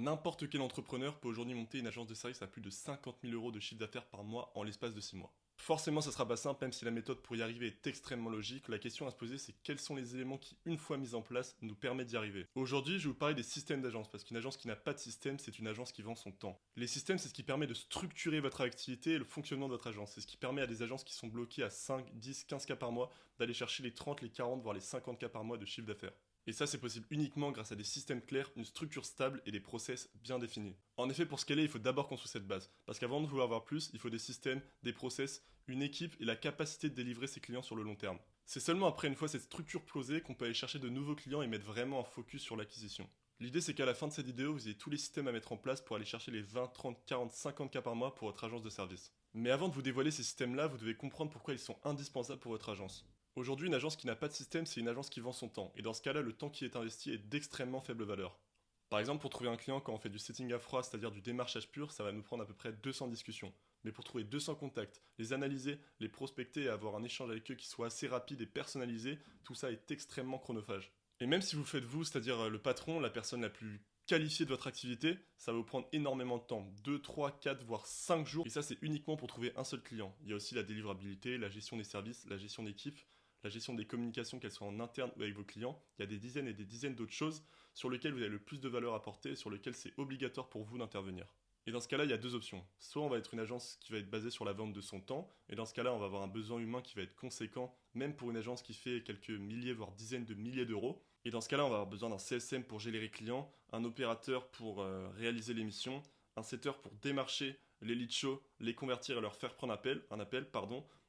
N'importe quel entrepreneur peut aujourd'hui monter une agence de service à plus de 50 000 euros de chiffre d'affaires par mois en l'espace de 6 mois. Forcément, ça sera pas simple, même si la méthode pour y arriver est extrêmement logique. La question à se poser, c'est quels sont les éléments qui, une fois mis en place, nous permettent d'y arriver. Aujourd'hui, je vais vous parler des systèmes d'agence, parce qu'une agence qui n'a pas de système, c'est une agence qui vend son temps. Les systèmes, c'est ce qui permet de structurer votre activité et le fonctionnement de votre agence. C'est ce qui permet à des agences qui sont bloquées à 5, 10, 15 cas par mois d'aller chercher les 30, les 40, voire les 50 cas par mois de chiffre d'affaires. Et ça, c'est possible uniquement grâce à des systèmes clairs, une structure stable et des process bien définis. En effet, pour scaler, il faut d'abord construire cette base. Parce qu'avant de vouloir avoir plus, il faut des systèmes, des process, une équipe et la capacité de délivrer ses clients sur le long terme. C'est seulement après une fois cette structure posée qu'on peut aller chercher de nouveaux clients et mettre vraiment un focus sur l'acquisition. L'idée, c'est qu'à la fin de cette vidéo, vous ayez tous les systèmes à mettre en place pour aller chercher les 20, 30, 40, 50 cas par mois pour votre agence de service. Mais avant de vous dévoiler ces systèmes-là, vous devez comprendre pourquoi ils sont indispensables pour votre agence. Aujourd'hui, une agence qui n'a pas de système, c'est une agence qui vend son temps. Et dans ce cas-là, le temps qui est investi est d'extrêmement faible valeur. Par exemple, pour trouver un client, quand on fait du setting à froid, c'est-à-dire du démarchage pur, ça va nous prendre à peu près 200 discussions. Mais pour trouver 200 contacts, les analyser, les prospecter et avoir un échange avec eux qui soit assez rapide et personnalisé, tout ça est extrêmement chronophage. Et même si vous faites vous, c'est-à-dire le patron, la personne la plus qualifiée de votre activité, ça va vous prendre énormément de temps, 2, 3, 4, voire 5 jours, et ça c'est uniquement pour trouver un seul client. Il y a aussi la délivrabilité, la gestion des services, la gestion d'équipe, la gestion des communications, qu'elles soient en interne ou avec vos clients. Il y a des dizaines et des dizaines d'autres choses sur lesquelles vous avez le plus de valeur apportée et sur lesquelles c'est obligatoire pour vous d'intervenir. Et dans ce cas-là, il y a deux options. Soit on va être une agence qui va être basée sur la vente de son temps, et dans ce cas-là, on va avoir un besoin humain qui va être conséquent, même pour une agence qui fait quelques milliers, voire dizaines de milliers d'euros. Et dans ce cas-là, on va avoir besoin d'un CSM pour gérer les clients, un opérateur pour réaliser les missions, un setter pour démarcher les leads chauds, les convertir et leur faire prendre un appel,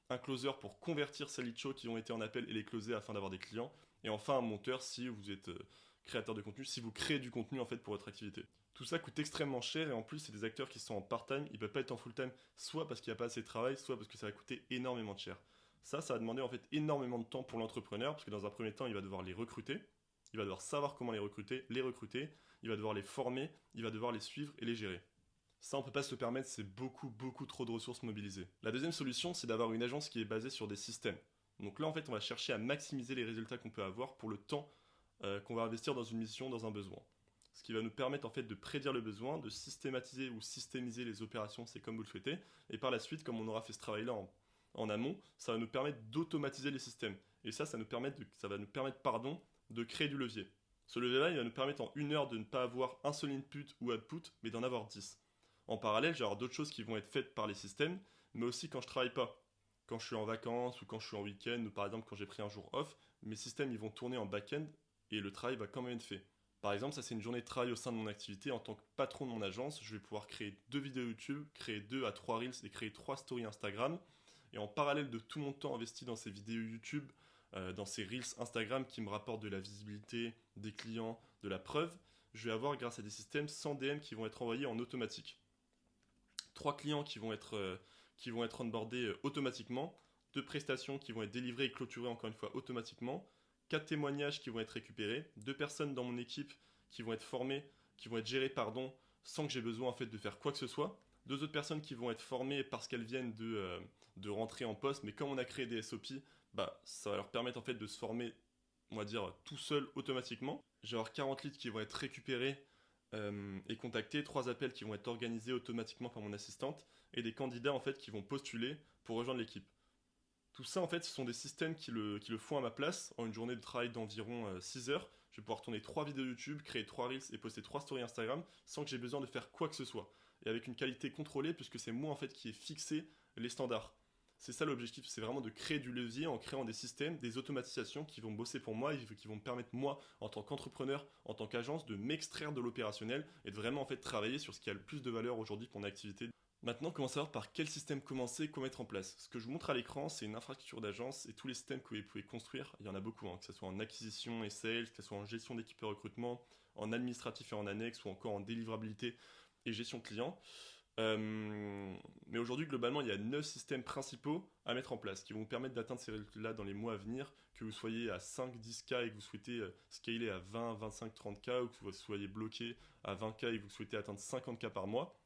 un closer pour convertir ces leads chauds qui ont été en appel et les closer afin d'avoir des clients, et enfin un monteur si vous êtes créateur de contenu, si vous créez du contenu en fait pour votre activité. Tout ça coûte extrêmement cher et en plus c'est des acteurs qui sont en part-time, ils ne peuvent pas être en full-time, soit parce qu'il n'y a pas assez de travail, soit parce que ça va coûter énormément de cher. Ça va demander en fait énormément de temps pour l'entrepreneur, parce que dans un premier temps il va devoir les recruter, il va devoir savoir comment les recruter, il va devoir les former, il va devoir les suivre et les gérer. Ça, on peut pas se le permettre, c'est beaucoup trop de ressources mobilisées. La deuxième solution, c'est d'avoir une agence qui est basée sur des systèmes. Donc là, en fait, on va chercher à maximiser les résultats qu'on peut avoir pour le temps qu'on va investir dans une mission, dans un besoin. Ce qui va nous permettre en fait de prédire le besoin, de systématiser ou systémiser les opérations, c'est comme vous le souhaitez. Et par la suite, comme on aura fait ce travail-là en amont, ça va nous permettre d'automatiser les systèmes. Et ça va nous permettre, de créer du levier. Ce levier-là, il va nous permettre en une heure de ne pas avoir un seul input ou output, mais d'en avoir 10. En parallèle, j'ai avoir d'autres choses qui vont être faites par les systèmes, mais aussi quand je travaille pas. Quand je suis en vacances ou quand je suis en week-end ou par exemple quand j'ai pris un jour off, mes systèmes ils vont tourner en back-end et le travail va quand même être fait. Par exemple, ça c'est une journée de travail au sein de mon activité. En tant que patron de mon agence, je vais pouvoir créer 2 vidéos YouTube, créer 2 à 3 Reels et créer 3 stories Instagram. Et en parallèle de tout mon temps investi dans ces vidéos YouTube, dans ces Reels Instagram qui me rapportent de la visibilité, des clients, de la preuve, je vais avoir grâce à des systèmes 100 DM qui vont être envoyés en automatique. 3 clients qui vont être onboardés automatiquement, 2 prestations qui vont être délivrées et clôturées encore une fois automatiquement, 4 témoignages qui vont être récupérés, 2 personnes dans mon équipe qui vont être formées, qui vont être gérées sans que j'ai besoin en fait de faire quoi que ce soit, 2 autres personnes qui vont être formées parce qu'elles viennent de rentrer en poste, mais comme on a créé des SOP, ça va leur permettre en fait de se former, on va dire, tout seul automatiquement. Je vais avoir 40 leads qui vont être récupérés et contacter 3 appels qui vont être organisés automatiquement par mon assistante et des candidats en fait qui vont postuler pour rejoindre l'équipe. Tout ça en fait ce sont des systèmes qui le font à ma place en une journée de travail d'environ 6 heures. Je vais pouvoir tourner 3 vidéos YouTube, créer 3 Reels et poster 3 stories Instagram sans que j'ai besoin de faire quoi que ce soit. Et avec une qualité contrôlée puisque c'est moi en fait qui ai fixé les standards. C'est ça l'objectif, c'est vraiment de créer du levier en créant des systèmes, des automatisations qui vont bosser pour moi et qui vont me permettre moi, en tant qu'entrepreneur, en tant qu'agence, de m'extraire de l'opérationnel et de vraiment en fait travailler sur ce qui a le plus de valeur aujourd'hui pour mon activité. Maintenant, comment savoir par quel système commencer, quoi mettre en place? Ce que je vous montre à l'écran, c'est une infrastructure d'agence et tous les systèmes que vous pouvez construire. Il y en a beaucoup, que ce soit en acquisition et sales, que ce soit en gestion d'équipe et recrutement, en administratif et en annexe ou encore en délivrabilité et gestion client. Mais aujourd'hui, globalement, il y a 9 systèmes principaux à mettre en place qui vont vous permettre d'atteindre ces résultats-là dans les mois à venir, que vous soyez à 5, 10K et que vous souhaitez scaler à 20, 25, 30K ou que vous soyez bloqué à 20K et que vous souhaitez atteindre 50K par mois.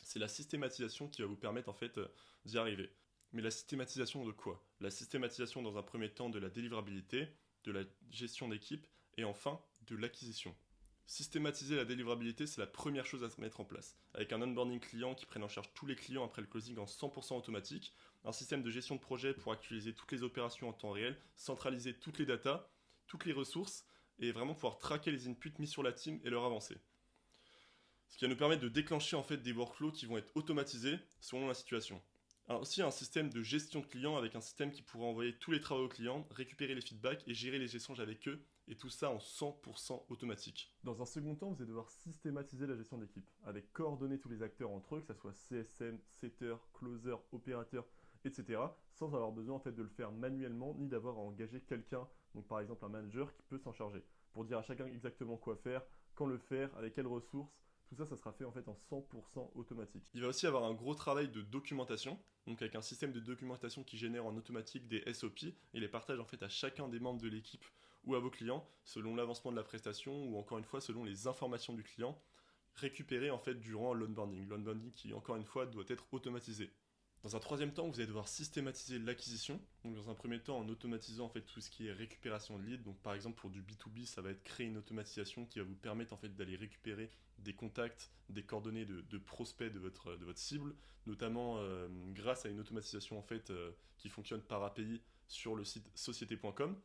C'est la systématisation qui va vous permettre en fait d'y arriver. Mais la systématisation de quoi? La systématisation dans un premier temps de la délivrabilité, de la gestion d'équipe et enfin de l'acquisition. Systématiser la délivrabilité, c'est la première chose à se mettre en place, avec un onboarding client qui prenne en charge tous les clients après le closing en 100% automatique, un système de gestion de projet pour actualiser toutes les opérations en temps réel, centraliser toutes les datas, toutes les ressources, et vraiment pouvoir traquer les inputs mis sur la team et leur avancée. Ce qui va nous permettre de déclencher en fait des workflows qui vont être automatisés selon la situation. Aussi un système de gestion de clients avec un système qui pourra envoyer tous les travaux aux clients, récupérer les feedbacks et gérer les échanges avec eux, et tout ça en 100% automatique. Dans un second temps, vous allez devoir systématiser la gestion d'équipe, avec coordonner tous les acteurs entre eux, que ce soit CSM, setter, closer, opérateur, etc., sans avoir besoin en fait de le faire manuellement, ni d'avoir à engager quelqu'un, donc par exemple un manager qui peut s'en charger, pour dire à chacun exactement quoi faire, quand le faire, avec quelles ressources. Tout ça, ça sera fait en fait en 100% automatique. Il va aussi avoir un gros travail de documentation, donc avec un système de documentation qui génère en automatique des SOP et les partage en fait à chacun des membres de l'équipe ou à vos clients selon l'avancement de la prestation ou encore une fois selon les informations du client récupérées en fait durant l'onboarding. L'onboarding qui encore une fois doit être automatisé. Dans un troisième temps, vous allez devoir systématiser l'acquisition. Donc dans un premier temps, en automatisant en fait tout ce qui est récupération de leads. Donc par exemple pour du B2B, ça va être créer une automatisation qui va vous permettre en fait d'aller récupérer des contacts, des coordonnées de prospects de votre cible, notamment grâce à une automatisation en fait qui fonctionne par API sur le site société.com.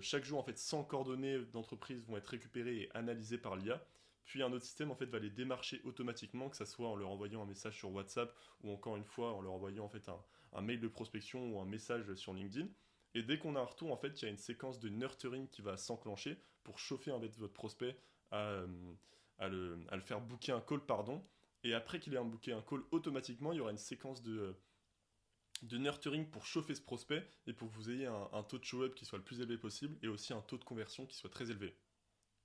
Chaque jour en fait 100 coordonnées d'entreprise vont être récupérées et analysées par l'IA. Puis un autre système en fait va les démarcher automatiquement, que ce soit en leur envoyant un message sur WhatsApp ou encore une fois en leur envoyant en fait un mail de prospection ou un message sur LinkedIn. Et dès qu'on a un retour, en fait, il y a une séquence de nurturing qui va s'enclencher pour chauffer en fait votre prospect à le faire booker un call, pardon. Et après qu'il ait booké un call, automatiquement, il y aura une séquence de nurturing pour chauffer ce prospect et pour que vous ayez un taux de show-up qui soit le plus élevé possible et aussi un taux de conversion qui soit très élevé.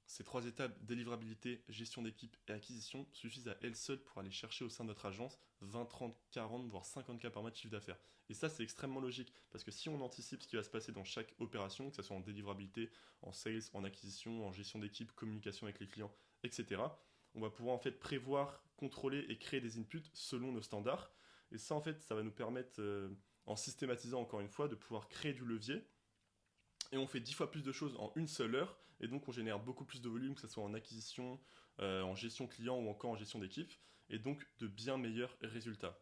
Ces trois étapes, délivrabilité, gestion d'équipe et acquisition, suffisent à elles seules pour aller chercher au sein de notre agence 20, 30, 40, voire 50K par mois de chiffre d'affaires. Et ça, c'est extrêmement logique, parce que si on anticipe ce qui va se passer dans chaque opération, que ce soit en délivrabilité, en sales, en acquisition, en gestion d'équipe, communication avec les clients, etc., on va pouvoir en fait prévoir, contrôler et créer des inputs selon nos standards. Et ça, en fait, ça va nous permettre, en systématisant encore une fois, de pouvoir créer du levier. Et on fait 10 fois plus de choses en une seule heure, et donc on génère beaucoup plus de volume, que ce soit en acquisition, en gestion client ou encore en gestion d'équipe, et donc de bien meilleurs résultats.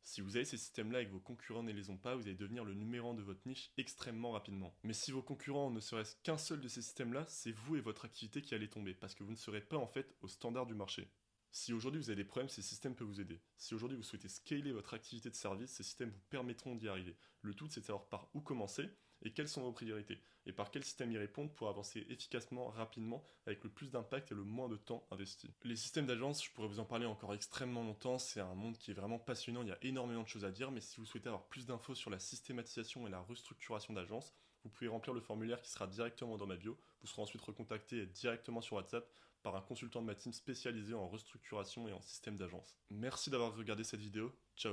Si vous avez ces systèmes-là et que vos concurrents ne les ont pas, vous allez devenir le numéro 1 de votre niche extrêmement rapidement. Mais si vos concurrents ne serait-ce qu'un seul de ces systèmes-là, c'est vous et votre activité qui allez tomber, parce que vous ne serez pas en fait au standard du marché. Si aujourd'hui vous avez des problèmes, ces systèmes peuvent vous aider. Si aujourd'hui vous souhaitez scaler votre activité de service, ces systèmes vous permettront d'y arriver. Le tout, c'est de savoir par où commencer et quelles sont vos priorités, et par quel système y répondre pour avancer efficacement, rapidement, avec le plus d'impact et le moins de temps investi. Les systèmes d'agence, je pourrais vous en parler encore extrêmement longtemps, c'est un monde qui est vraiment passionnant, il y a énormément de choses à dire, mais si vous souhaitez avoir plus d'infos sur la systématisation et la restructuration d'agences, vous pouvez remplir le formulaire qui sera directement dans ma bio, vous serez ensuite recontacté directement sur WhatsApp par un consultant de ma team spécialisé en restructuration et en système d'agence. Merci d'avoir regardé cette vidéo, ciao.